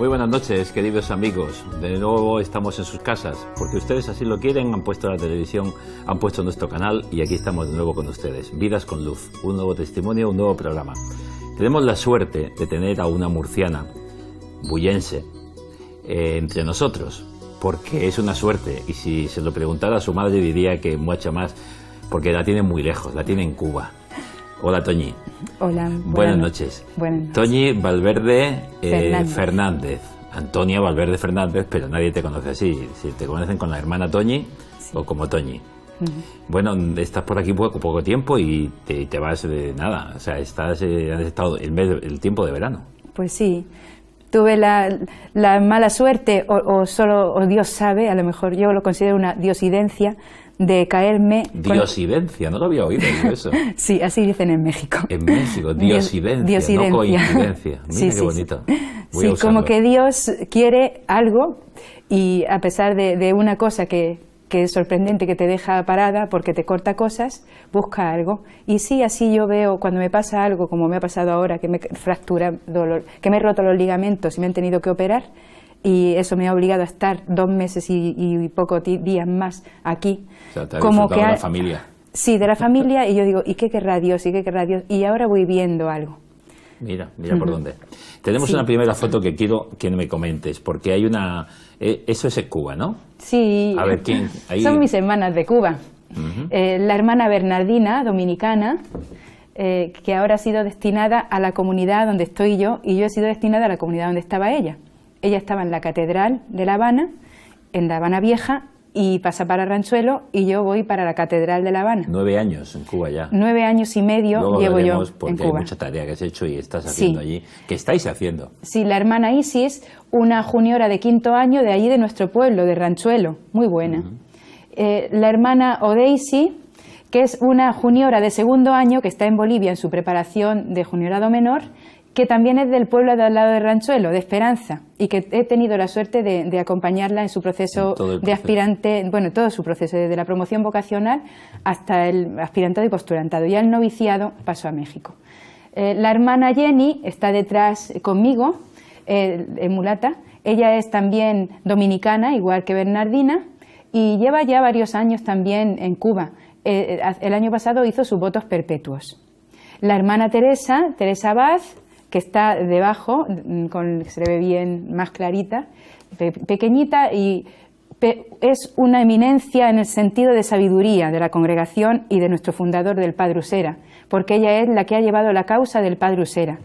Muy buenas noches, queridos amigos. De nuevo estamos en sus casas, porque ustedes así lo quieren, han puesto la televisión, han puesto nuestro canal y aquí estamos de nuevo con ustedes. Vidas con Luz, un nuevo testimonio, un nuevo programa. Tenemos la suerte de tener a una murciana, bullense, entre nosotros, porque es una suerte. Y si se lo preguntara a su madre diría que mucha más, porque la tiene muy lejos, la tiene en Cuba. Hola, Toñi. Hola. Buenas noches. Buenas noches. Toñi Valverde Fernández. Antonia Valverde Fernández, pero nadie te conoce así. Si te conocen con la hermana Toñi, sí, o como Toñi. Bueno, estás por aquí poco tiempo y te vas de nada. O sea, has estado el tiempo de verano. Pues sí. Tuve la mala suerte, o Dios sabe, a lo mejor yo lo considero una diosidencia, de caerme... Diosidencia, no lo había oído eso. Sí, así dicen en México. En México, diosidencia, no coincidencia. Mira sí, qué bonito. Sí, como que Dios quiere algo y a pesar de una cosa que es sorprendente, que te deja parada porque te corta cosas, busca algo. Y sí, así yo veo cuando me pasa algo, como me ha pasado ahora, que me fractura, dolor, que me he roto los ligamentos y me han tenido que operar, y eso me ha obligado a estar 2 meses y pocos días más aquí. O sea, te ha como disfrutado de la familia. Sí, de la familia, y yo digo, ¿y qué querrá Dios? ¿Y qué querrá Dios? Y ahora voy viendo algo. Mira por dónde. Tenemos una primera foto que quiero que me comentes, porque hay una... eso es en Cuba, ¿no? Sí, a ver, ¿quién? Ahí... Son mis hermanas de Cuba. La hermana Bernardina, dominicana, que ahora ha sido destinada a la comunidad donde estoy yo, y yo he sido destinada a la comunidad donde estaba ella. Ella estaba en la Catedral de La Habana, en La Habana Vieja, y pasa para Ranchuelo, y yo voy para la Catedral de La Habana. 9 años en Cuba ya. 9 años y medio luego llevo yo porque en Cuba. Hay mucha tarea que has hecho y estás haciendo allí. ¿Qué estáis haciendo? Sí, la hermana Isis, una juniora de 5º año de allí de nuestro pueblo, de Ranchuelo, muy buena. La hermana Odeisi, que es una juniora de 2º año que está en Bolivia en su preparación de juniorado menor, que también es del pueblo de al lado de Ranchuelo, de Esperanza, y que he tenido la suerte de acompañarla en su proceso de aspirante, bueno, todo su proceso, desde la promoción vocacional hasta el aspirantado y postulantado. Ya el noviciado pasó a México. La hermana Jenny está detrás conmigo, mulata. Ella es también dominicana, igual que Bernardina, y lleva ya varios años también en Cuba. El año pasado hizo sus votos perpetuos. La hermana Teresa Abad, que está debajo, se le ve bien más clarita, pequeñita, y es una eminencia en el sentido de sabiduría de la congregación y de nuestro fundador, del Padre Usera, porque ella es la que ha llevado la causa del Padre Usera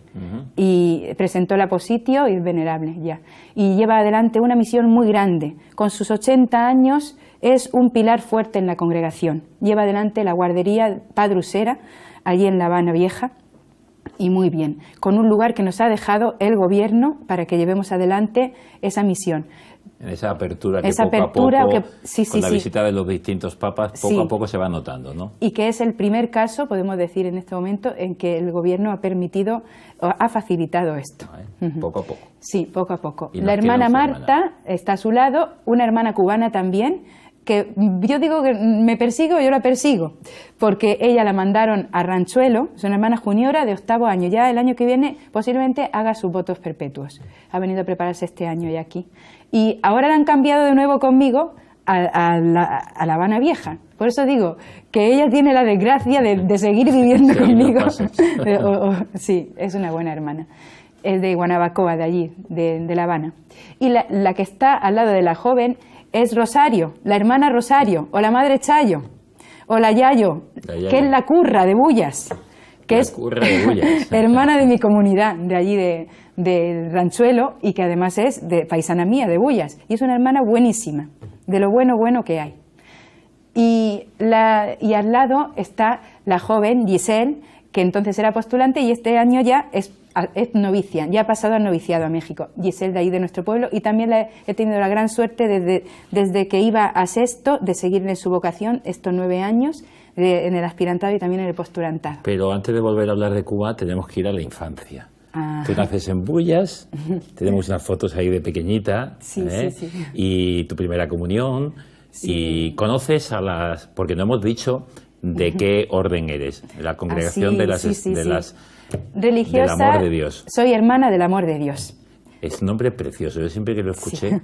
y presentó el apositio y es venerable ya. Y lleva adelante una misión muy grande. Con sus 80 años es un pilar fuerte en la congregación. Lleva adelante la guardería Padre Usera, allí en La Habana Vieja, y muy bien, con un lugar que nos ha dejado el gobierno para que llevemos adelante esa misión. En esa apertura que esa poco apertura a poco, que, con la visita de los distintos papas, poco a poco se va notando, ¿no? Y que es el primer caso, podemos decir en este momento, en que el gobierno ha permitido, ha facilitado esto. Poco a poco. Sí, poco a poco. La hermana Marta está a su lado, una hermana cubana también, que yo digo que me persigo, yo la persigo, porque ella la mandaron a Ranchuelo, es una hermana juniora de 8º año, ya el año que viene posiblemente haga sus votos perpetuos, ha venido a prepararse este año ya aquí, y ahora la han cambiado de nuevo conmigo a La Habana Vieja, por eso digo que ella tiene la desgracia de seguir viviendo conmigo, sí, es una buena hermana. Es de Guanabacoa, de allí, de La Habana, y la que está al lado de la joven es Rosario, la hermana Rosario, o la madre Chayo, o la Yayo, que es la curra de Bullas, que es hermana de mi comunidad, de allí de Ranchuelo, y que además es de paisana mía, de Bullas, y es una hermana buenísima, de lo bueno que hay. Y al lado está la joven Giselle, que entonces era postulante y este año ya es novicia, ya ha pasado al noviciado a México. Giselle, de ahí de nuestro pueblo, y también he tenido la gran suerte desde que iba a sexto de seguir en su vocación estos 9 años en el aspirantado y también en el postulantado. Pero antes de volver a hablar de Cuba tenemos que ir a la infancia. Tú naces en Bullas, tenemos unas fotos ahí de pequeñita, sí. Y tu primera comunión, y conoces a las, porque no hemos dicho de qué orden eres, la congregación de las religiosas, del amor de Dios. Soy hermana del amor de Dios. Es un nombre precioso. Yo siempre que lo escuché, Sí.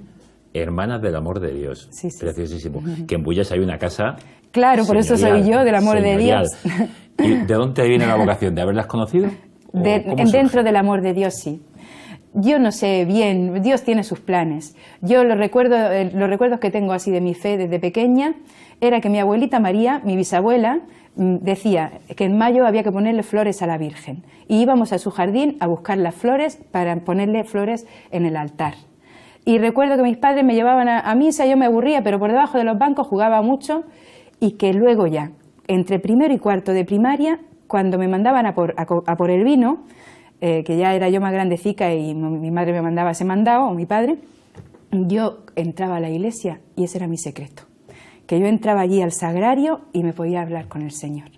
Hermanas del Amor de Dios. Sí, sí, Preciosísimo. Que en Bullas hay una casa. Claro, por eso soy yo, del amor señorial. de Dios. ¿Y de dónde te viene la vocación? ¿De haberlas conocido? ¿O cómo surge? Dentro del amor de Dios, sí. Yo no sé bien, Dios tiene sus planes. Yo los recuerdos que tengo así de mi fe desde pequeña, era que mi abuelita María, mi bisabuela, decía que en mayo había que ponerle flores a la Virgen. Y íbamos a su jardín a buscar las flores para ponerle flores en el altar. Y recuerdo que mis padres me llevaban a misa, yo me aburría, pero por debajo de los bancos jugaba mucho, y que luego ya, entre primero y cuarto de primaria, cuando me mandaban a por el vino, que ya era yo más grandecica y mi madre me mandaba ese mandado, o mi padre, yo entraba a la iglesia y ese era mi secreto, que yo entraba allí al sagrario y me podía hablar con el Señor.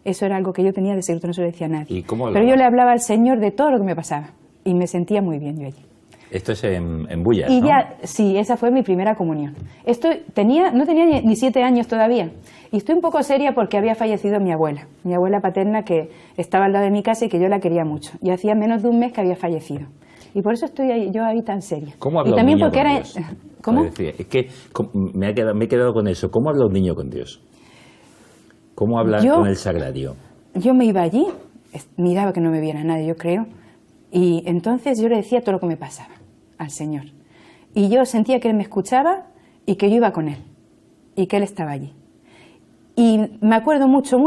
Eso era algo que yo tenía de secreto, no se lo decía a nadie. ¿Y cómo pero yo le hablaba al Señor de todo lo que me pasaba y me sentía muy bien yo allí. Esto es en Bullas, Y ¿no? ya, sí, esa fue mi primera comunión. No tenía ni 7 años todavía. Y estoy un poco seria porque había fallecido mi abuela paterna, que estaba al lado de mi casa y que yo la quería mucho. Y hacía menos de un mes que había fallecido. Y por eso estoy yo ahí tan seria. ¿Cómo habla y también un niño porque con era... Dios? ¿Cómo? Es que me he quedado con eso. ¿Cómo habla un niño con Dios? ¿Cómo habla con el sagrario? Yo me iba allí, miraba que no me viera nadie, yo creo, y entonces yo le decía todo lo que me pasaba al Señor. Y yo sentía que Él me escuchaba y que yo iba con Él, y que Él estaba allí. Y me acuerdo mucho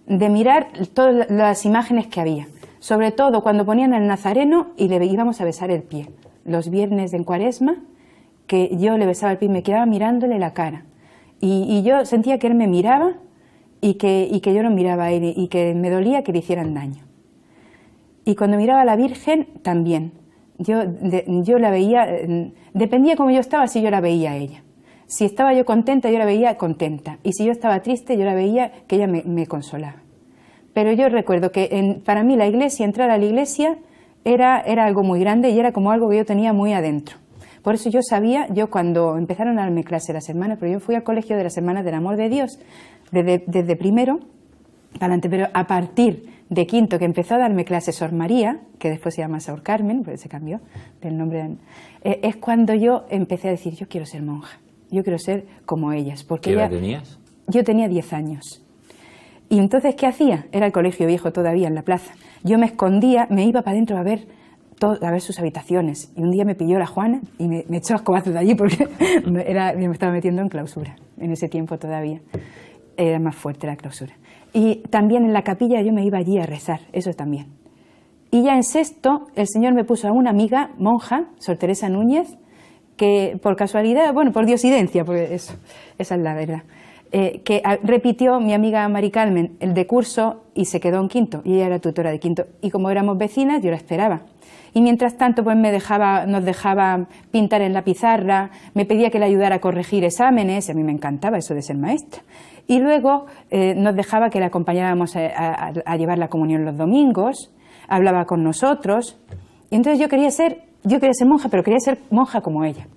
de mirar todas las imágenes que había, sobre todo cuando ponían al Nazareno y le íbamos a besar el pie. Los viernes en Cuaresma, que yo le besaba el pie y me quedaba mirándole la cara. Y yo sentía que Él me miraba y que yo lo miraba a Él y que me dolía que le hicieran daño. Y cuando miraba a la Virgen, también. Yo la veía, dependía cómo yo estaba, si yo la veía a ella. Si estaba yo contenta, yo la veía contenta. Y si yo estaba triste, yo la veía que ella me consolaba. Pero yo recuerdo que para mí la iglesia, entrar a la iglesia, era algo muy grande y era como algo que yo tenía muy adentro. Por eso yo cuando empezaron a darme clase las hermanas, pero yo fui al colegio de las Hermanas del Amor de Dios desde primero para adelante, pero a partir de quinto, que empezó a darme clases Sor María, que después se llama Sor Carmen, porque se cambió del nombre, es cuando yo empecé a decir, yo quiero ser monja, yo quiero ser como ellas. Porque ¿Qué edad tenías? Yo tenía 10 años. Y entonces, ¿qué hacía? Era el colegio viejo todavía, en la plaza. Yo me escondía, me iba para adentro a ver sus habitaciones. Y un día me pilló la Juana y me echó los cobazos de allí porque me estaba metiendo en clausura, en ese tiempo todavía. Era más fuerte la clausura. Y también en la capilla yo me iba allí a rezar, eso también. Y ya en sexto, el Señor me puso a una amiga monja, Sor Teresa Núñez, que por casualidad, por diosidencia, porque esa es la verdad, que repitió mi amiga Mari Carmen el de curso y se quedó en quinto, y ella era tutora de quinto. Y como éramos vecinas, yo la esperaba. Y mientras tanto, pues nos dejaba pintar en la pizarra, me pedía que le ayudara a corregir exámenes, y a mí me encantaba eso de ser maestra. Y luego nos dejaba que le acompañáramos a llevar la comunión los domingos, hablaba con nosotros. Y entonces yo quería ser monja, pero quería ser monja como ella.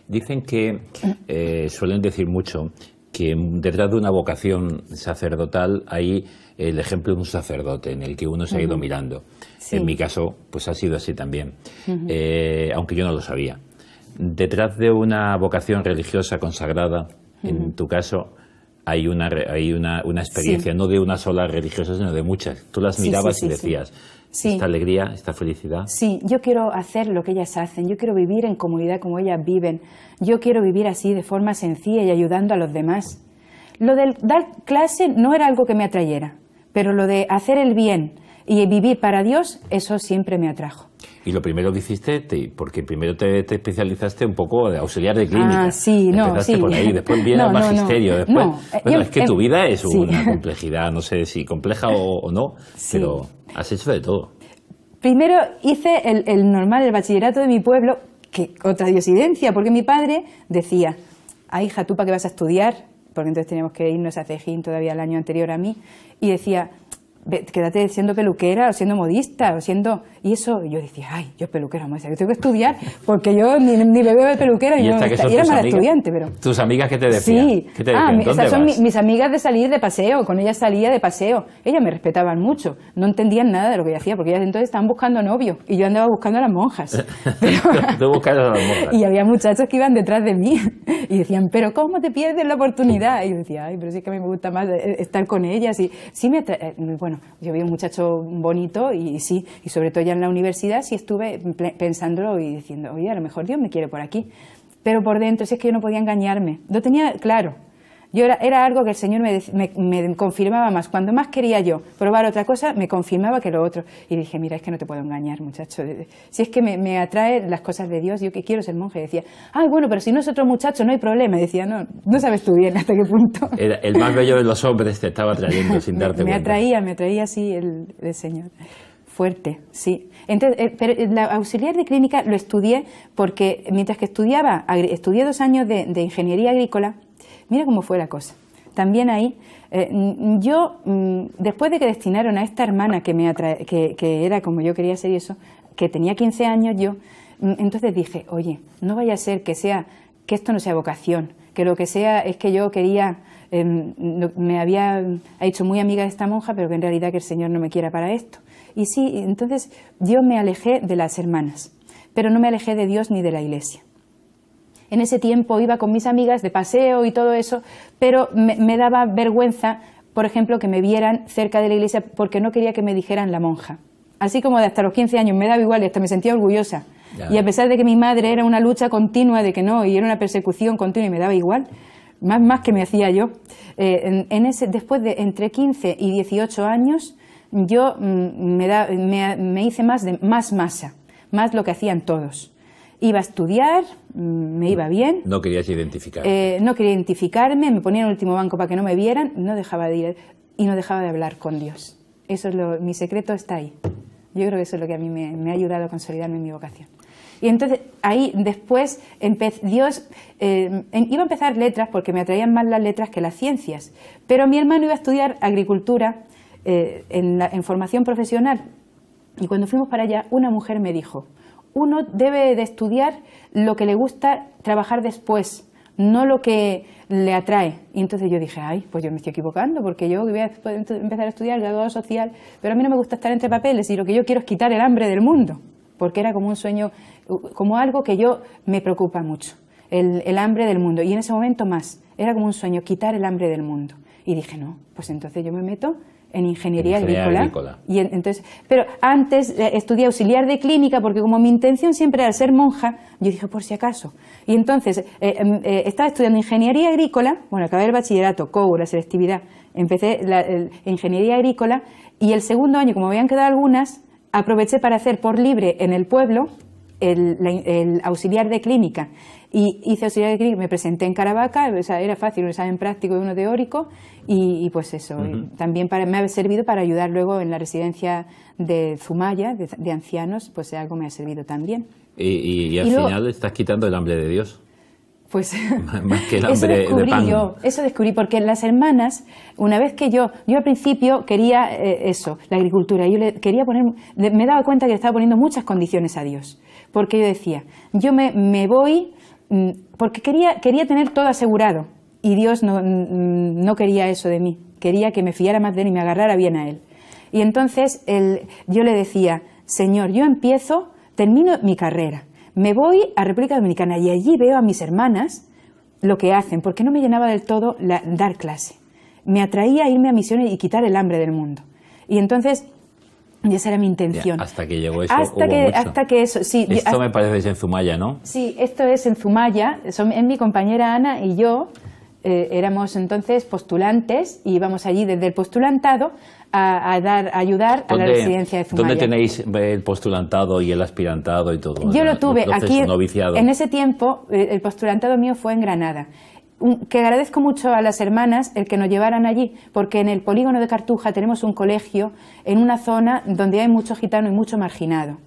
Dicen que, suelen decir mucho, que detrás de una vocación sacerdotal hay el ejemplo de un sacerdote en el que uno se ha ido mirando. Sí. En mi caso, pues ha sido así también, aunque yo no lo sabía. Detrás de una vocación religiosa consagrada, en tu caso, hay una experiencia, sí, no de una sola religiosa, sino de muchas. Tú las mirabas y decías, esta alegría, esta felicidad. Sí, yo quiero hacer lo que ellas hacen, yo quiero vivir en comunidad como ellas viven, yo quiero vivir así de forma sencilla y ayudando a los demás. Lo de dar clase no era algo que me atrayera, pero lo de hacer el bien y vivir para Dios, eso siempre me atrajo. Y lo primero que hiciste, porque primero te especializaste un poco de auxiliar de clínica. Ah, sí, Empezaste por ahí, después viene el magisterio. Después, es que tu vida es una complejidad, no sé si compleja o no, pero has hecho de todo. Primero hice el normal, el bachillerato de mi pueblo, que otra diosidencia, porque mi padre decía, hija, ¿tú para qué vas a estudiar? Porque entonces teníamos que irnos a Cejín todavía el año anterior a mí, y decía, quédate siendo peluquera o siendo modista o siendo... Y eso, yo decía, ay, yo peluquera, maestra, yo tengo que estudiar porque yo ni me veo de peluquera y, era mala estudiante, pero... ¿Tus amigas qué te decían? Sí, ¿Qué te decían? esas son mis amigas de salir de paseo, con ellas salía de paseo. Ellas me respetaban mucho, no entendían nada de lo que yo hacía, porque ellas entonces estaban buscando novio y yo andaba buscando a las monjas. Tú buscando a las monjas. Y había muchachos que iban detrás de mí y decían, pero ¿cómo te pierdes la oportunidad? Y yo decía, ay, pero sí que a mí me gusta más estar con ellas. Y sí bueno, yo vi un muchacho bonito y sí, y sobre todo ya en la universidad sí estuve pensándolo y diciendo, oye, a lo mejor Dios me quiere por aquí. Pero por dentro, si es que yo no podía engañarme, lo tenía claro. Yo era algo que el Señor me confirmaba más. Cuando más quería yo probar otra cosa, me confirmaba que lo otro. Y dije, mira, es que no te puedo engañar, muchacho. Si es que me atrae las cosas de Dios, yo que quiero ser monje. Y decía, ay, bueno, pero si no es otro muchacho, no hay problema. Y decía, no sabes tú bien hasta qué punto. Era el más bello de los hombres te estaba atrayendo sin darte cuenta. Me atraía así el Señor. Fuerte, sí. Entonces, pero la auxiliar de clínica lo estudié porque mientras que estudié 2 años de ingeniería agrícola. Mira cómo fue la cosa. También ahí, yo, después de que destinaron a esta hermana que era como yo quería ser y eso, que tenía 15 años yo, entonces dije, oye, no vaya a ser que esto no sea vocación, que lo que sea es que yo quería, me había hecho muy amiga de esta monja, pero que en realidad que el Señor no me quiera para esto. Y sí, entonces yo me alejé de las hermanas, pero no me alejé de Dios ni de la Iglesia. En ese tiempo iba con mis amigas de paseo y todo eso, pero me daba vergüenza, por ejemplo, que me vieran cerca de la iglesia porque no quería que me dijeran la monja. Así como de hasta los 15 años me daba igual y hasta me sentía orgullosa. Ya. Y a pesar de que mi madre era una lucha continua de que no, y era una persecución continua y me daba igual, más que me hacía yo. Después de entre 15 y 18 años, yo me hice más masa, más lo que hacían todos. Iba a estudiar, me iba bien. No querías identificarte. No quería identificarme, me ponía en el último banco para que no me vieran, no dejaba de ir y no dejaba de hablar con Dios. Eso es mi secreto está ahí. Yo creo que eso es lo que a mí me ha ayudado a consolidarme en mi vocación. Y entonces ahí después Dios iba a empezar letras porque me atraían más las letras que las ciencias. Pero mi hermano iba a estudiar agricultura en formación profesional. Y cuando fuimos para allá, una mujer me dijo, uno debe de estudiar lo que le gusta trabajar después, no lo que le atrae. Y entonces yo dije, ay, pues yo me estoy equivocando, porque yo voy a empezar a estudiar graduado social, pero a mí no me gusta estar entre papeles y lo que yo quiero es quitar el hambre del mundo, porque era como un sueño, como algo que yo me preocupa mucho, el hambre del mundo. Y en ese momento más, era como un sueño, quitar el hambre del mundo. Y dije, no, pues entonces yo me meto en ingeniería agrícola. Y entonces, pero antes estudié auxiliar de clínica porque como mi intención siempre era ser monja, yo dije por si acaso. Y entonces estaba estudiando ingeniería agrícola, bueno, acabé el bachillerato, COU, la selectividad, empecé ingeniería agrícola y el segundo año, como habían quedado algunas, aproveché para hacer por libre en el pueblo el auxiliar de clínica. Y hice auxiliar de clínica, me presenté en Caravaca, o sea, era fácil, un examen práctico y uno teórico, y pues eso. Y también me ha servido para ayudar luego en la residencia de Zumaya, de ancianos, pues algo me ha servido también. Y al final estás quitando el hambre de Dios. Pues más que el hambre de pan. Eso descubrí, porque las hermanas, una vez que yo al principio quería la agricultura, yo me daba cuenta que le estaba poniendo muchas condiciones a Dios, porque yo decía, yo me voy, porque quería tener todo asegurado, y Dios no quería eso de mí, quería que me fiara más de él y me agarrara bien a él. Y entonces yo le decía, Señor, yo termino mi carrera, me voy a República Dominicana y allí veo a mis hermanas lo que hacen, porque no me llenaba del todo dar clase. Me atraía irme a misiones y quitar el hambre del mundo. Y entonces, esa era mi intención. Ya, hasta que llegó eso. Hasta que eso, sí. Esto me parece que es en Zumaya, ¿no? Sí, esto es en Zumaya. Es mi compañera Ana y yo. Éramos entonces postulantes y íbamos allí desde el postulantado a ayudar a la residencia de Zumaya. ¿Dónde tenéis el postulantado y el aspirantado y todo? Yo lo tuve aquí, noviciado. En ese tiempo, el postulantado mío fue en Granada. Que agradezco mucho a las hermanas el que nos llevaran allí, porque en el polígono de Cartuja tenemos un colegio en una zona donde hay mucho gitano y mucho marginado.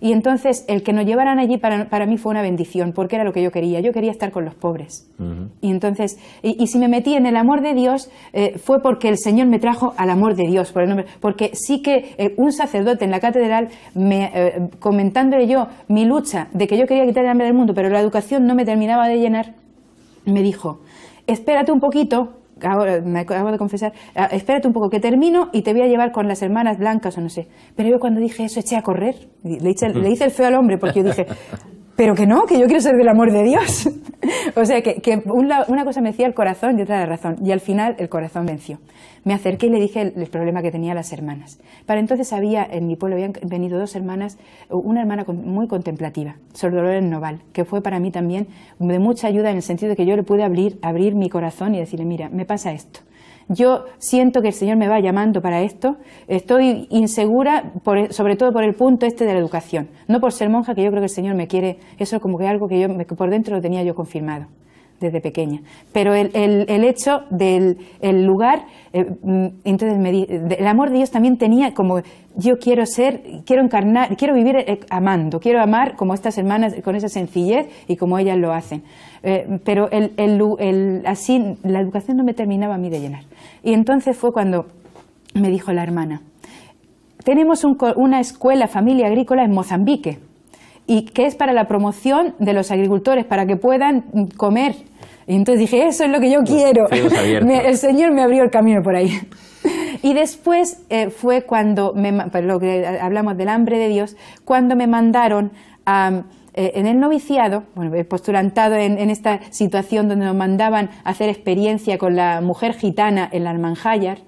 Y entonces el que nos llevaran allí para mí fue una bendición, porque era lo que yo quería estar con los pobres. Y entonces, y si me metí en el amor de Dios, fue porque el Señor me trajo al amor de Dios, por el nombre, porque sí que un sacerdote en la catedral, comentándole yo mi lucha de que yo quería quitar el hambre del mundo, pero la educación no me terminaba de llenar, me dijo, espérate un poquito, ahora me acabo de confesar, espérate un poco que termino y te voy a llevar con las hermanas blancas o no sé. Pero yo cuando dije eso eché a correr, le hice el feo al hombre porque yo dije, pero que no, que yo quiero ser del amor de Dios. O sea, que una cosa me decía el corazón y otra la razón. Y al final el corazón venció. Me acerqué y le dije el problema que tenía las hermanas. Para entonces en mi pueblo habían venido 2 hermanas, una hermana muy contemplativa, Sor Dolores Noval, que fue para mí también de mucha ayuda en el sentido de que yo le pude abrir mi corazón y decirle, mira, me pasa esto. Yo siento que el Señor me va llamando para esto, estoy insegura, sobre todo por el punto de la educación. No por ser monja, que yo creo que el Señor me quiere, eso como que algo que que por dentro lo tenía yo confirmado desde pequeña. Pero el hecho del lugar, entonces el amor de Dios también tenía como, yo quiero encarnar, quiero vivir amando, quiero amar como estas hermanas, con esa sencillez y como ellas lo hacen. Pero así la educación no me terminaba a mí de llenar. Y entonces fue cuando me dijo la hermana, tenemos una escuela familia agrícola en Mozambique, y que es para la promoción de los agricultores, para que puedan comer. Y entonces dije, eso es lo que yo quiero. El Señor me abrió el camino por ahí. Y después fue cuando, lo que hablamos del hambre de Dios, cuando me mandaron en el noviciado, bueno, postulantado en esta situación donde nos mandaban a hacer experiencia con la mujer gitana en la Almanjayar,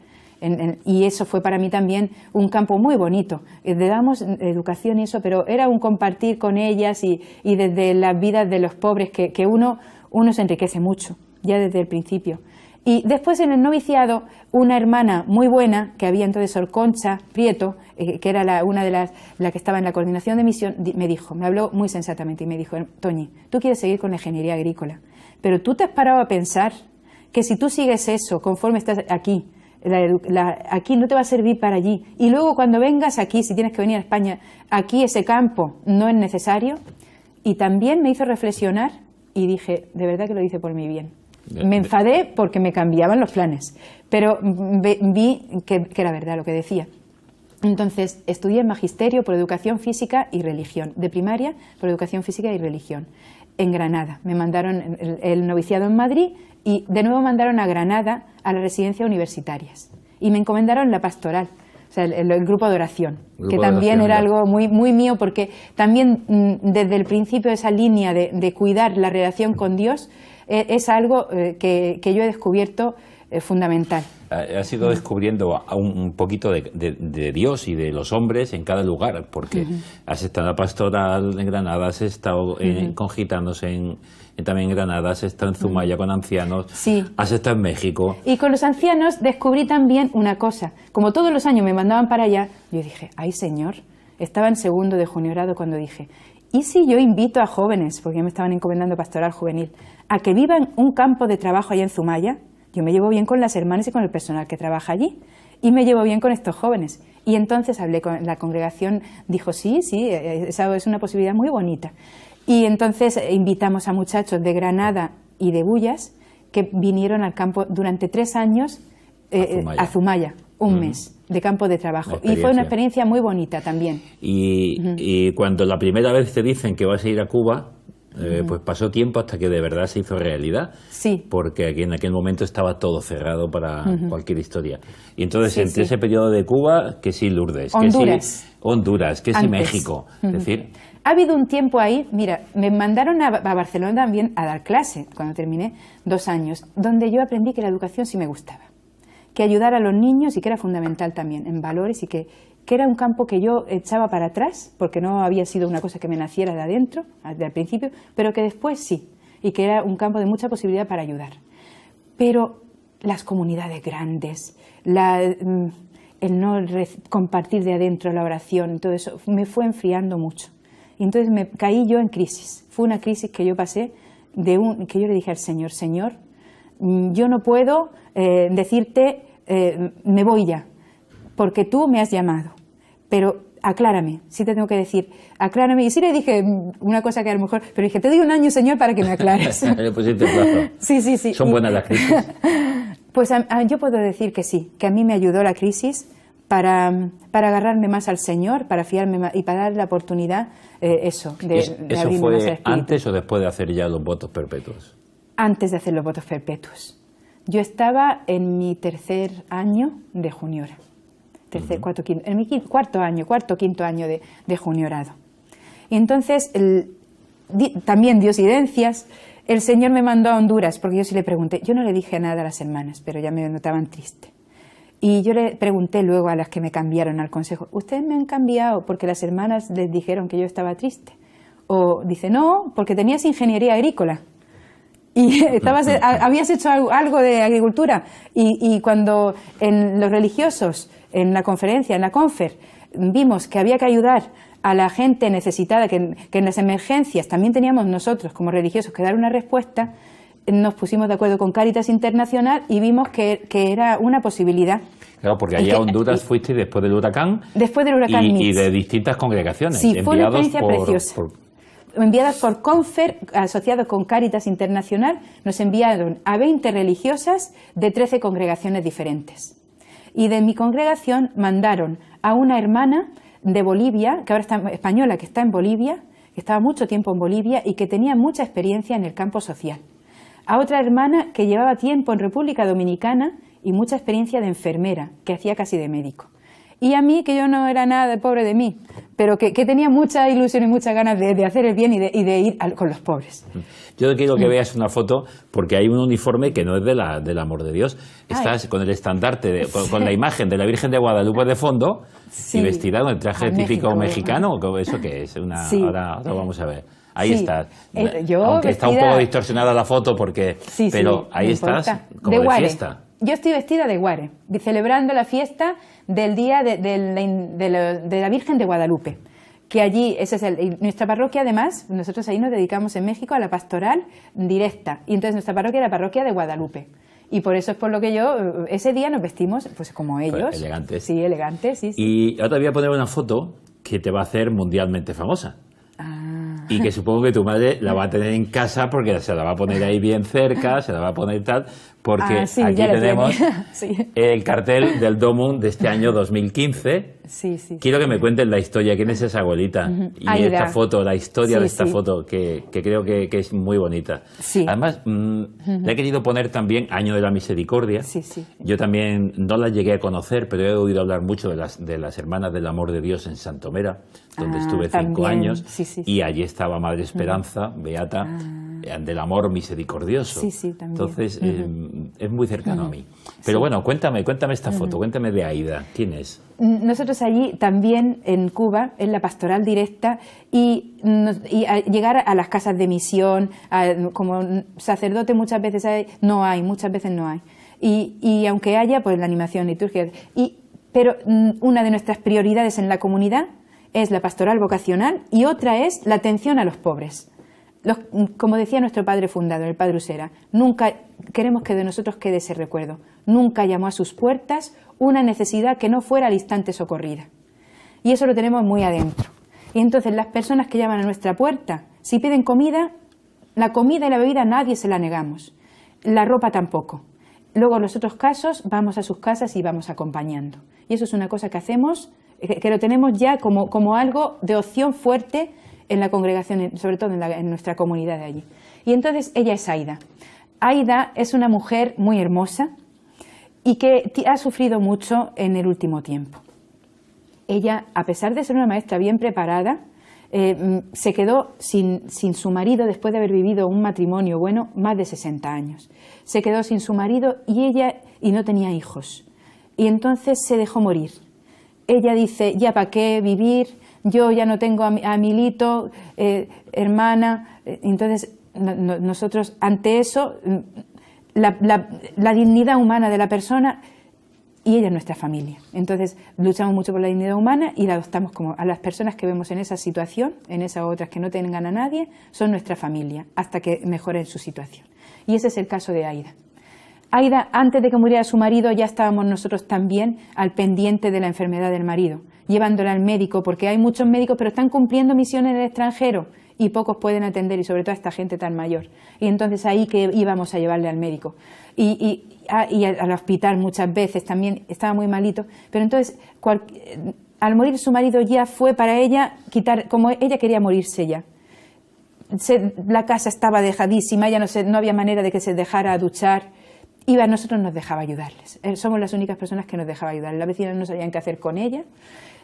y eso fue para mí también un campo muy bonito. Le damos educación y eso, pero era un compartir con ellas y desde las vidas de los pobres que uno se enriquece mucho, ya desde el principio. Y después en el noviciado, una hermana muy buena, que había entonces Sor Concha Prieto, que era una de las que estaba en la coordinación de misión, me habló muy sensatamente y me dijo, Toñi, tú quieres seguir con la ingeniería agrícola, pero tú te has parado a pensar que si tú sigues eso conforme estás aquí, aquí no te va a servir para allí, y luego cuando vengas aquí, si tienes que venir a España, aquí ese campo no es necesario. Y también me hizo reflexionar y dije, de verdad que lo dice por mi bien. Me enfadé porque me cambiaban los planes, pero vi que era verdad lo que decía. Entonces estudié magisterio por educación física y religión, de primaria por educación física y religión, en Granada. Me mandaron el noviciado en Madrid y de nuevo mandaron a Granada a las residencias universitarias y me encomendaron la pastoral, o sea, el grupo de oración, que también era algo muy, muy mío, porque también desde el principio esa línea de cuidar la relación con Dios es algo que yo he descubierto fundamental. Has ido descubriendo un poquito de Dios y de los hombres en cada lugar, porque has estado en la pastoral en Granada, has estado con gitanos también en Granada, has estado en Zumaya con ancianos, sí. Has estado en México. Y con los ancianos descubrí también una cosa. Como todos los años me mandaban para allá, yo dije, ay Señor, estaba en segundo de juniorado cuando dije, ¿y si yo invito a jóvenes, porque ya me estaban encomendando pastoral juvenil, a que vivan un campo de trabajo allá en Zumaya? Yo me llevo bien con las hermanas y con el personal que trabaja allí, y me llevo bien con estos jóvenes. Y entonces hablé con la congregación, dijo, sí, esa es una posibilidad muy bonita. Y entonces invitamos a muchachos de y de Bullas que vinieron al campo durante 3 años a Zumaya, un mes de campo de trabajo. Y fue una experiencia muy bonita también. Y cuando la primera vez te dicen que vas a ir a Cuba, pues pasó tiempo hasta que de verdad se hizo realidad. Sí. Porque aquí en aquel momento estaba todo cerrado para cualquier historia. Y entonces entre ese periodo de Cuba, que sí Lourdes, Honduras, que sí México. Es decir, ha habido un tiempo ahí, mira, me mandaron a Barcelona también a dar clase cuando terminé 2 años, donde yo aprendí que la educación sí me gustaba, que ayudar a los niños y que era fundamental también en valores y que era un campo que yo echaba para atrás porque no había sido una cosa que me naciera de adentro, desde el principio, pero que después sí, y que era un campo de mucha posibilidad para ayudar. Pero las comunidades grandes, el no compartir de adentro la oración, todo eso me fue enfriando mucho. Y entonces me caí yo en crisis. Fue una crisis que yo pasé que yo le dije al Señor, Señor, yo no puedo decirte me voy ya, porque tú me has llamado. Pero aclárame, sí te tengo que decir, aclárame. Y sí le dije una cosa que a lo mejor, pero dije, te doy un año, Señor, para que me aclares. Le pusiste plazo. Sí, sí, sí. ¿Son buenas las crisis? Pues yo puedo decir que sí, que a mí me ayudó la crisis para agarrarme más al Señor, para fiarme más y para darle la oportunidad, de ¿Eso abrirme más al fue Espíritu. antes o después de hacer ya los votos perpetuos? Antes de hacer los votos perpetuos. Yo estaba en mi tercer año de juniora. En mi cuarto, quinto año de juniorado. Y entonces, también diosidencias, el Señor me mandó a Honduras, porque yo sí le pregunté, yo no le dije nada a las hermanas, pero ya me notaban triste. Y yo le pregunté luego a las que me cambiaron al consejo, ¿ustedes me han cambiado porque las hermanas les dijeron que yo estaba triste? O dice, no, porque tenías ingeniería agrícola. Y habías hecho algo de agricultura. Y cuando en los religiosos, en la conferencia, en la confer, vimos que había que ayudar a la gente necesitada, que en las emergencias también teníamos nosotros como religiosos que dar una respuesta, nos pusimos de acuerdo con Cáritas Internacional y vimos que era una posibilidad. Claro, porque allá a Honduras fuiste después del huracán. Después del huracán y de distintas congregaciones. Sí, fue una experiencia preciosa. Enviadas por Confer, asociados con Cáritas Internacional, nos enviaron a 20 religiosas de 13 congregaciones diferentes. Y de mi congregación mandaron a una hermana de Bolivia, que ahora está española, que está en Bolivia, que estaba mucho tiempo en Bolivia y que tenía mucha experiencia en el campo social. A otra hermana que llevaba tiempo en República Dominicana y mucha experiencia de enfermera, que hacía casi de médico. Y a mí, que yo no era nada de pobre de mí, pero que tenía mucha ilusión y muchas ganas de hacer el bien y de ir con los pobres. Yo quiero que veas una foto, porque hay un uniforme que no es del amor de Dios. Estás con el estandarte, con la imagen de la Virgen de Guadalupe de fondo, sí, y vestida con el traje típico mexicano. ¿Eso qué es? Sí. Ahora vamos a ver. Ahí estás. Aunque está un poco distorsionada la foto, pero ahí estás, como de fiesta. Yo estoy vestida de guare, celebrando la fiesta del día de la Virgen de Guadalupe, que allí, nuestra parroquia además, nosotros ahí nos dedicamos en México a la pastoral directa, y entonces nuestra parroquia es la parroquia de Guadalupe, y por eso es por lo que ese día nos vestimos pues como ellos. Pues elegantes. Sí, elegantes, sí. Y ahora te voy a poner una foto que te va a hacer mundialmente famosa. Y que supongo que tu madre la va a tener en casa porque se la va a poner ahí bien cerca, se la va a poner tal, porque sí, aquí tenemos sí, el cartel del Domum de este año 2015. Sí, sí. Quiero que me cuentes la historia, quién es esa abuelita, y esta foto, la historia de esta foto, que creo que es muy bonita. Sí. Además, le he querido poner también Año de la Misericordia. Sí, sí. Yo también no la llegué a conocer, pero he oído hablar mucho de las Hermanas del Amor de Dios en Santomera, donde estuve 5 años, y allí estaba Madre Esperanza, beata, del amor misericordioso. Sí, sí, también. Entonces, es muy cercano a mí. Pero bueno, cuéntame esta foto, cuéntame de Aida. ¿Quién es? Nosotros allí también en Cuba, en la pastoral directa, y a llegar a las casas de misión, como sacerdote muchas veces muchas veces no hay. Y aunque haya, pues la animación litúrgica. Pero una de nuestras prioridades en la comunidad es la pastoral vocacional y otra es la atención a los pobres. Como decía nuestro padre fundador, el padre Usera, nunca queremos que de nosotros quede ese recuerdo. Nunca llamó a sus puertas una necesidad que no fuera al instante socorrida. Y eso lo tenemos muy adentro. Y entonces las personas que llaman a nuestra puerta, si piden comida, la comida y la bebida nadie se la negamos. La ropa tampoco. Luego en los otros casos vamos a sus casas y vamos acompañando. Y eso es una cosa que hacemos, que lo tenemos ya como algo de opción fuerte en la congregación, sobre todo en nuestra comunidad de allí. Y entonces ella es Aida. Aida es una mujer muy hermosa y que ha sufrido mucho en el último tiempo. Ella, a pesar de ser una maestra bien preparada, se quedó sin su marido después de haber vivido un matrimonio bueno, más de 60 años. Se quedó sin su marido y no tenía hijos. Y entonces se dejó morir. Ella dice, ya para qué vivir, yo ya no tengo a Milito, hermana. Entonces nosotros ante eso, la dignidad humana de la persona, y ella es nuestra familia. Entonces luchamos mucho por la dignidad humana y la adoptamos como a las personas que vemos en esa situación, en esas otras que no tengan a nadie, son nuestra familia, hasta que mejoren su situación. Y ese es el caso de Aida. Aida, antes de que muriera su marido, ya estábamos nosotros también al pendiente de la enfermedad del marido, llevándola al médico, porque hay muchos médicos, pero están cumpliendo misiones en el extranjero y pocos pueden atender, y sobre todo a esta gente tan mayor. Y entonces ahí que íbamos a llevarle al médico. Y al hospital muchas veces también, estaba muy malito. Pero entonces, al morir su marido ya fue para ella como ella quería morirse ya. La casa estaba dejadísima, ya no había manera de que se dejara duchar. Y a nosotros nos dejaba ayudarles. Somos las únicas personas que nos dejaba ayudar. Las vecinas no sabían qué hacer con ella.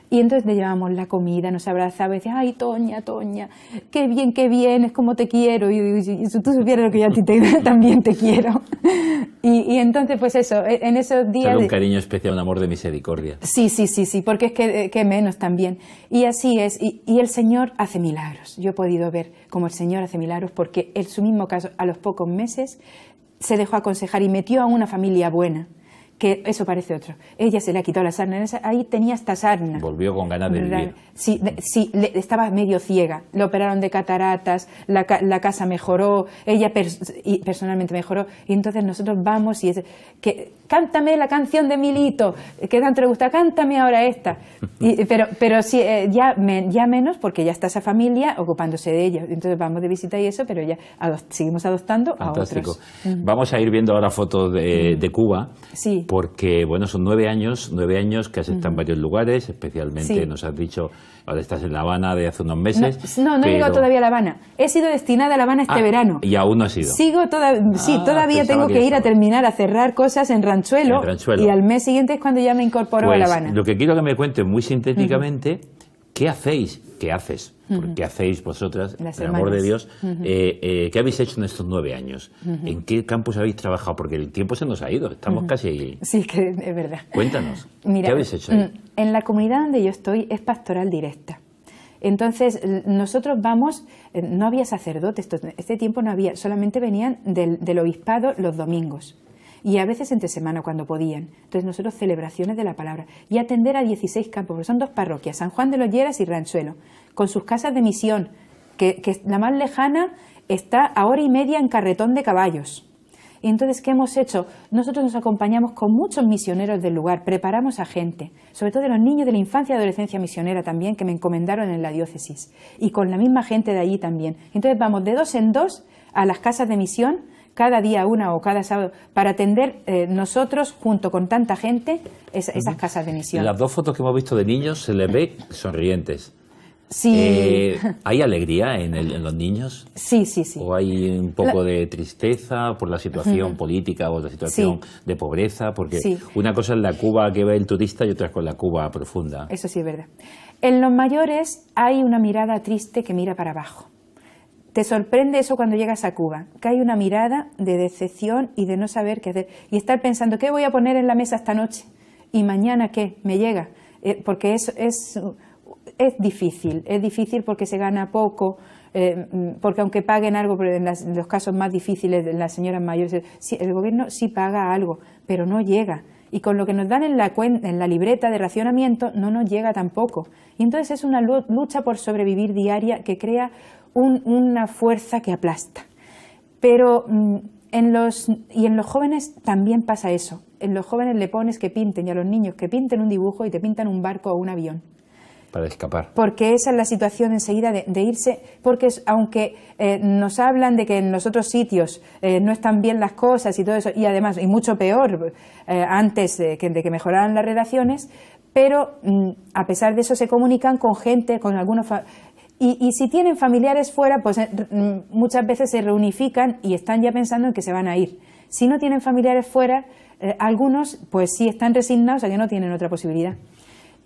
Y entonces le llevábamos la comida, nos abrazaba y decía, ay, Toña, Toña, qué bien, es como te quiero. Y si tú supieras lo que yo a ti también te quiero. Y entonces, pues eso, en esos días... Solo un cariño especial, un amor de misericordia. Sí, porque es que menos también. Y así es. Y el Señor hace milagros. Yo he podido ver cómo el Señor hace milagros porque en su mismo caso, a los pocos meses, se dejó aconsejar y metió a una familia buena. Que eso parece otro. Ella se le ha quitado la sarna. Ahí tenía esta sarna. Volvió con ganas de vivir. Sí, estaba medio ciega. Le operaron de cataratas, la casa mejoró, ella personalmente mejoró. Y entonces nosotros vamos y cántame la canción de Milito, que tanto le gusta, cántame ahora esta. Pero sí, ya menos, porque ya está esa familia ocupándose de ella. Entonces vamos de visita y eso, pero ya seguimos adoptando. Fantástico. A otros. Vamos a ir viendo ahora fotos de Cuba. Sí. Porque, bueno, son 9 años que has estado en varios lugares, especialmente nos has dicho, ahora estás en La Habana de hace unos meses. No he llegado todavía a La Habana. He sido destinada a La Habana este verano. Y aún no has ido. Todavía tengo que ir a terminar, a cerrar cosas en Ranchuelo. Y al mes siguiente es cuando ya me incorporo a La Habana. Lo que quiero que me cuentes muy sintéticamente, ¿qué hacéis? ¿Qué haces? ¿Qué hacéis vosotras, por el amor de Dios? ¿Qué habéis hecho en estos 9 años? ¿En qué campos habéis trabajado? Porque el tiempo se nos ha ido, estamos casi ahí. Sí, que es verdad. Cuéntanos, Mira, ¿qué habéis hecho ahí? En la comunidad donde yo estoy es pastoral directa. Entonces, nosotros vamos, no había sacerdotes, este tiempo no había, solamente venían del obispado los domingos. Y a veces entre semana cuando podían. Entonces nosotros celebraciones de la palabra y atender a 16 campos, porque son 2 parroquias, San Juan de los Lleras y Ranchuelo, con sus casas de misión, que la más lejana está a 1h30 en carretón de caballos. Y entonces, ¿qué hemos hecho? Nosotros nos acompañamos con muchos misioneros del lugar, preparamos a gente, sobre todo de los niños de la infancia y adolescencia misionera también, que me encomendaron en la diócesis, y con la misma gente de allí también. Entonces vamos de 2 en 2 a las casas de misión, cada día una o cada sábado, para atender nosotros, junto con tanta gente, esas casas de misión. En las 2 fotos que hemos visto de niños se les ve sonrientes. Sí. ¿Hay alegría en los niños? Sí. ¿O hay un poco de tristeza por la situación política o la situación de pobreza? Porque una cosa es la Cuba que ve el turista y otra es con la Cuba profunda. Eso sí es verdad. En los mayores hay una mirada triste que mira para abajo. Te sorprende eso cuando llegas a Cuba, que hay una mirada de decepción y de no saber qué hacer. Y estar pensando, ¿qué voy a poner en la mesa esta noche? ¿Y mañana qué? ¿Me llega? Porque eso es difícil porque se gana poco, porque aunque paguen algo, pero en los casos más difíciles de las señoras mayores, el gobierno sí paga algo, pero no llega. Y con lo que nos dan en la libreta de racionamiento no nos llega tampoco. Y entonces es una lucha por sobrevivir diaria que crea una fuerza que aplasta. Pero en los jóvenes también pasa eso. En los jóvenes le pones que pinten y a los niños que pinten un dibujo y te pintan un barco o un avión. Para escapar. Porque esa es la situación enseguida de irse, porque aunque nos hablan de que en los otros sitios no están bien las cosas y todo eso, y además, y mucho peor, antes de que mejoraran las relaciones, pero a pesar de eso se comunican con gente, con algunos... Y si tienen familiares fuera, pues muchas veces se reunifican y están ya pensando en que se van a ir. Si no tienen familiares fuera, algunos pues sí están resignados a que no tienen otra posibilidad.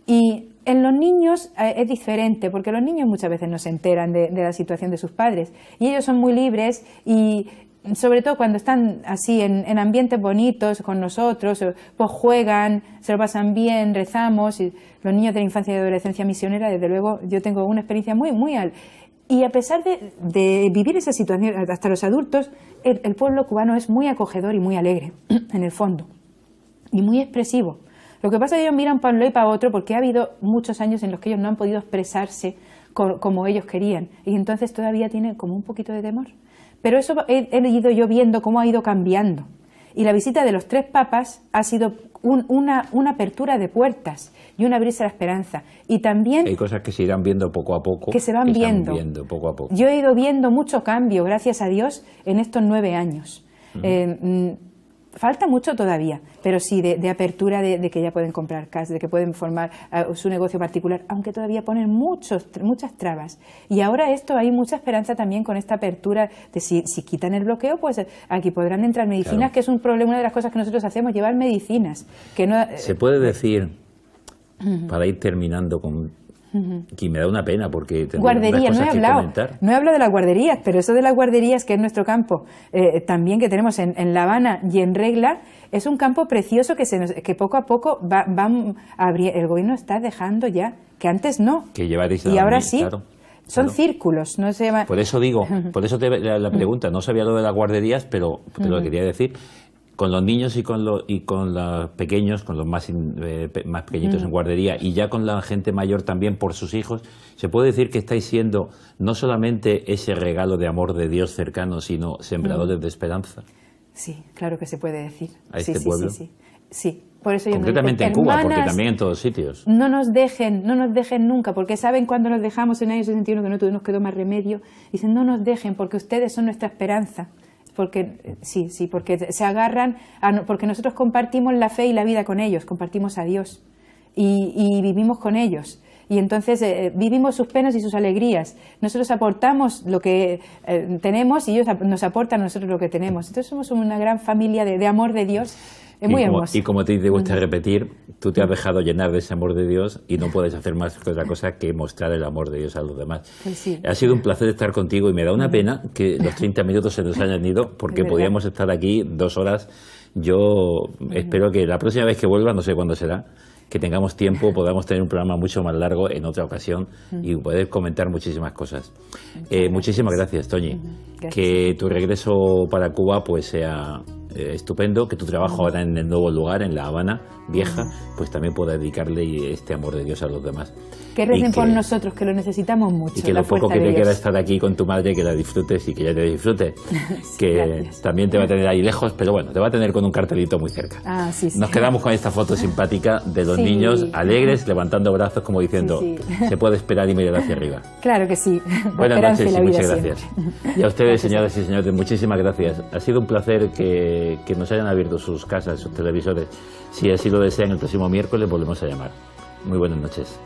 Y en los niños es diferente, porque los niños muchas veces no se enteran de la situación de sus padres. Y ellos son muy libres y sobre todo cuando están así en ambientes bonitos con nosotros, pues juegan, se lo pasan bien, rezamos. Y los niños de la infancia y adolescencia misionera, desde luego, yo tengo una experiencia muy y a pesar de vivir esa situación, hasta los adultos, el pueblo cubano es muy acogedor y muy alegre, en el fondo, y muy expresivo. Lo que pasa es que ellos miran para un lado y para otro porque ha habido muchos años en los que ellos no han podido expresarse como ellos querían, y entonces todavía tienen como un poquito de temor. Pero eso he ido yo viendo cómo ha ido cambiando. Y la visita de los 3 papas ha sido una apertura de puertas y un abrirse a la esperanza. Y también hay cosas que se irán viendo poco a poco. Que se van viendo poco a poco. Yo he ido viendo mucho cambio, gracias a Dios, en estos 9 años. Falta mucho todavía, pero sí de apertura de que ya pueden comprar casas, de que pueden formar su negocio particular, aunque todavía ponen muchas trabas. Y ahora hay mucha esperanza también con esta apertura de si quitan el bloqueo, pues aquí podrán entrar medicinas, claro. Que es un problema, una de las cosas que nosotros hacemos, llevar medicinas. Que no, se puede decir, para ir terminando con... Y me da una pena porque guardería, no he hablado de las guarderías, pero eso de las guarderías, que es nuestro campo también que tenemos en La Habana y en Regla, es un campo precioso que poco a poco va a abrir. El gobierno está dejando ya, que antes no, que llevaréis y ahora sí. Claro. Son círculos, no se llama... Por eso digo, la pregunta, no sabía lo de las guarderías, pero te lo quería decir. Con los niños y con los pequeños, con los más pequeñitos en guardería, y ya con la gente mayor también por sus hijos, se puede decir que estáis siendo no solamente ese regalo de amor de Dios cercano, sino sembradores de esperanza. Sí, claro que se puede decir. ¿A este pueblo? Sí. Por eso concretamente en Cuba, porque también en todos sitios. No nos dejen nunca, porque saben cuando nos dejamos en el año 61 que no nos quedó más remedio. Dicen, no nos dejen, porque ustedes son nuestra esperanza. Porque porque se agarran, porque nosotros compartimos la fe y la vida con ellos, compartimos a Dios y vivimos con ellos. Y entonces vivimos sus penas y sus alegrías. Nosotros aportamos lo que tenemos y ellos nos aportan a nosotros lo que tenemos. Entonces somos una gran familia de amor de Dios. Es muy hermoso. Y como te gusta repetir, tú te has dejado llenar de ese amor de Dios y no puedes hacer más que otra cosa que mostrar el amor de Dios a los demás. Pues sí. Ha sido un placer estar contigo y me da una pena que los 30 minutos se nos hayan ido, porque podíamos estar aquí 2 horas. Yo espero que la próxima vez que vuelva, no sé cuándo será, que tengamos tiempo, podamos tener un programa mucho más largo en otra ocasión y poder comentar muchísimas cosas. Muchísimas gracias, Toñi. Gracias. Que tu regreso para Cuba pues sea estupendo, que tu trabajo ahora en el nuevo lugar, en La Habana Vieja, pues también pueda dedicarle este amor de Dios a los demás. Que recen por nosotros, que lo necesitamos mucho. Y que lo poco que te queda estar aquí con tu madre, que la disfrutes y que ella te disfrute. Sí, que gracias. También te va a tener ahí lejos, pero bueno, te va a tener con un cartelito muy cerca. Nos quedamos con esta foto simpática de los niños alegres, levantando brazos como diciendo, se puede esperar y mirar hacia arriba. Claro que sí. Buenas noches y muchas gracias. Y a ustedes, señoras y señores, muchísimas gracias. Ha sido un placer que nos hayan abierto sus casas, sus televisores. Si así lo desean, el próximo miércoles volvemos a llamar. Muy buenas noches.